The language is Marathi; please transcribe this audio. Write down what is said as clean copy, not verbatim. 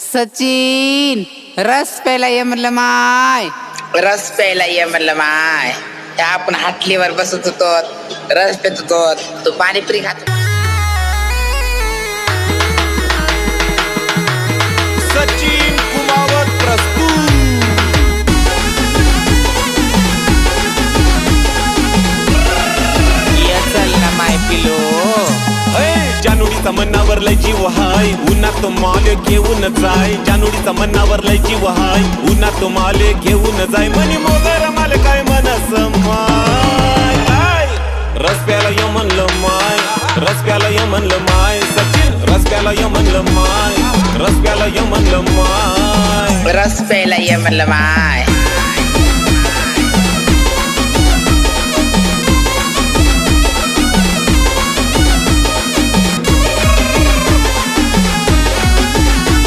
सचिन रस प्यायला ये म्हणलं माय. रस प्यायला ये म्हणलं माय. त्या आपण हाटलीवर बसत होतो, रस पेत होतो, तू पाणीपुरी खात. सचिन कुमावत प्रस्तुत. ये चल ना माय पिलो. जानोडीचा मनावर लय जीव हाय, उन्हात माल घेऊन जाय. जानोडीचा मनावर लय जीव हाय, उन्हात माल घेऊन जाय. मनी मोगर माल काय मनस माय. रस प्याला य म्हणलं माय, रस प्याला य म्हणलं माय. सचिन रस प्याला य म्हणलं माय, रस प्याला य म्हणलं माय. रस प्यायला ये म्हणलं माय.